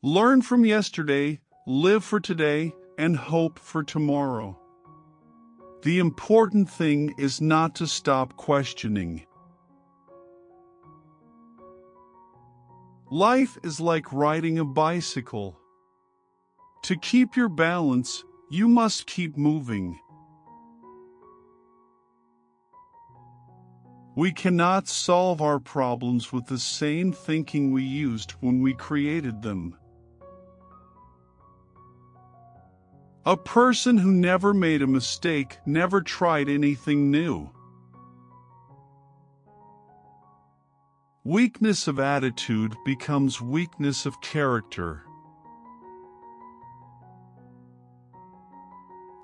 Learn from yesterday, live for today, and hope for tomorrow. The important thing is not to stop questioning. Life is like riding a bicycle. To keep your balance, you must keep moving. We cannot solve our problems with the same thinking we used when we created them. A person who never made a mistake never tried anything new. Weakness of attitude becomes weakness of character.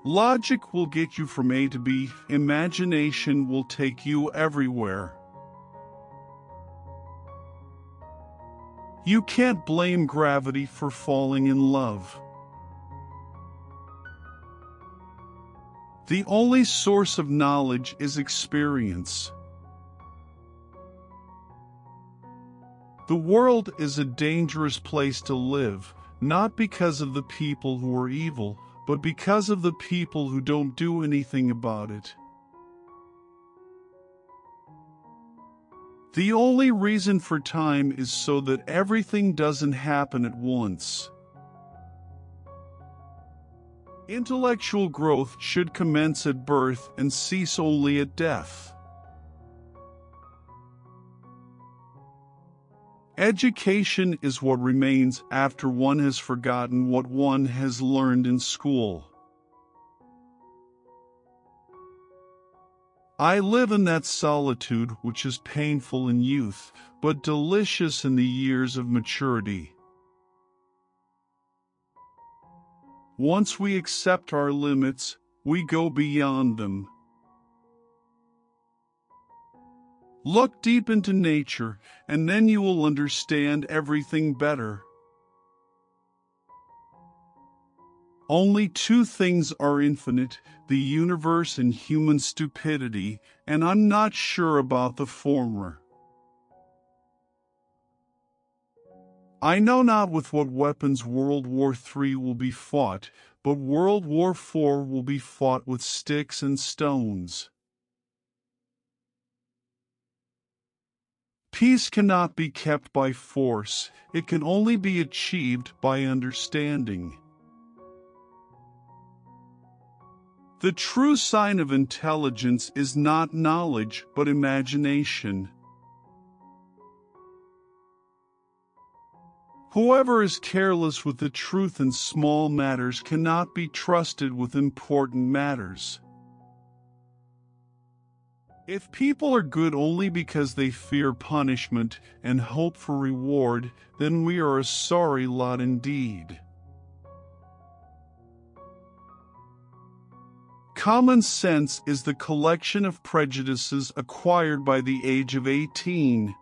Logic will get you from A to B. Imagination will take you everywhere. You can't blame gravity for falling in love. The only source of knowledge is experience. The world is a dangerous place to live, not because of the people who are evil, but because of the people who don't do anything about it. The only reason for time is so that everything doesn't happen at once. Intellectual growth should commence at birth and cease only at death. Education is what remains after one has forgotten what one has learned in school. I live in that solitude which is painful in youth, but delicious in the years of maturity. Once we accept our limits, we go beyond them. Look deep into nature, and then you will understand everything better. Only two things are infinite, the universe and human stupidity, and I'm not sure about the former. I know not with what weapons World War III will be fought, but World War IV will be fought with sticks and stones. Peace cannot be kept by force, it can only be achieved by understanding. The true sign of intelligence is not knowledge, but imagination. Whoever is careless with the truth in small matters cannot be trusted with important matters. If people are good only because they fear punishment and hope for reward, then we are a sorry lot indeed. Common sense is the collection of prejudices acquired by the age of 18.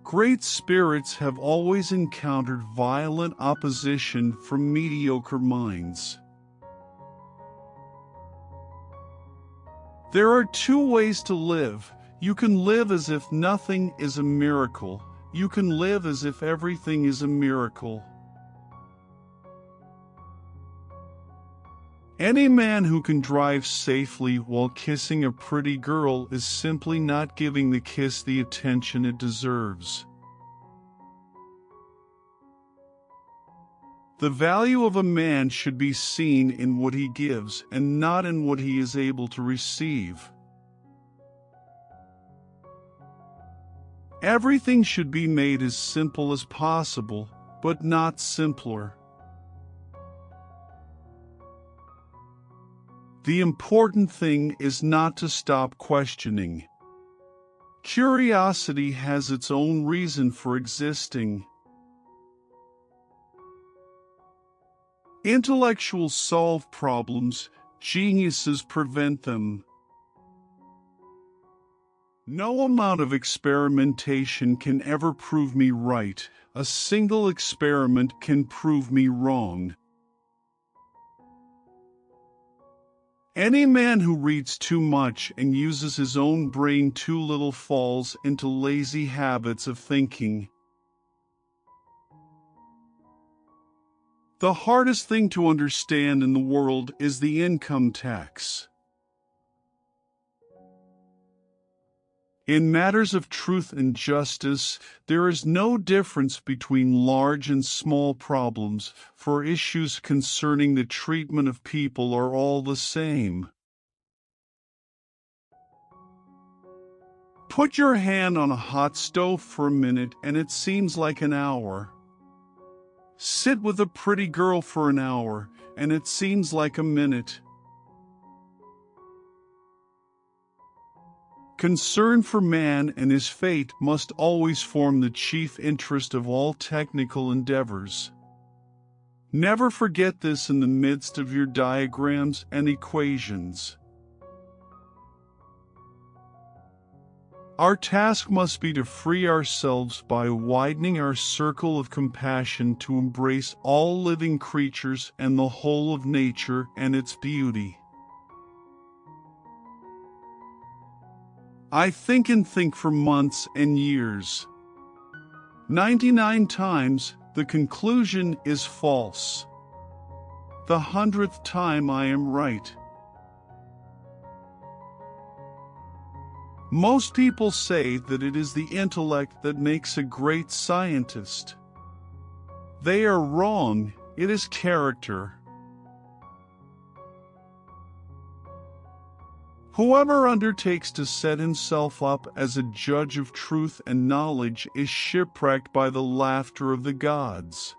Great spirits have always encountered violent opposition from mediocre minds. There are two ways to live. You can live as if nothing is a miracle. You can live as if everything is a miracle. Any man who can drive safely while kissing a pretty girl is simply not giving the kiss the attention it deserves. The value of a man should be seen in what he gives and not in what he is able to receive. Everything should be made as simple as possible, but not simpler. The important thing is not to stop questioning. Curiosity has its own reason for existing. Intellectuals solve problems, geniuses prevent them. No amount of experimentation can ever prove me right. A single experiment can prove me wrong. Any man who reads too much and uses his own brain too little falls into lazy habits of thinking. The hardest thing to understand in the world is the income tax. In matters of truth and justice, there is no difference between large and small problems, for issues concerning the treatment of people are all the same. Put your hand on a hot stove for a minute and it seems like an hour. Sit with a pretty girl for an hour and it seems like a minute. Concern for man and his fate must always form the chief interest of all technical endeavors. Never forget this in the midst of your diagrams and equations. Our task must be to free ourselves by widening our circle of compassion to embrace all living creatures and the whole of nature and its beauty. I think and think for months and years. 99 times, the conclusion is false. The 100th time I am right. Most people say that it is the intellect that makes a great scientist. They are wrong, it is character. Whoever undertakes to set himself up as a judge of truth and knowledge is shipwrecked by the laughter of the gods.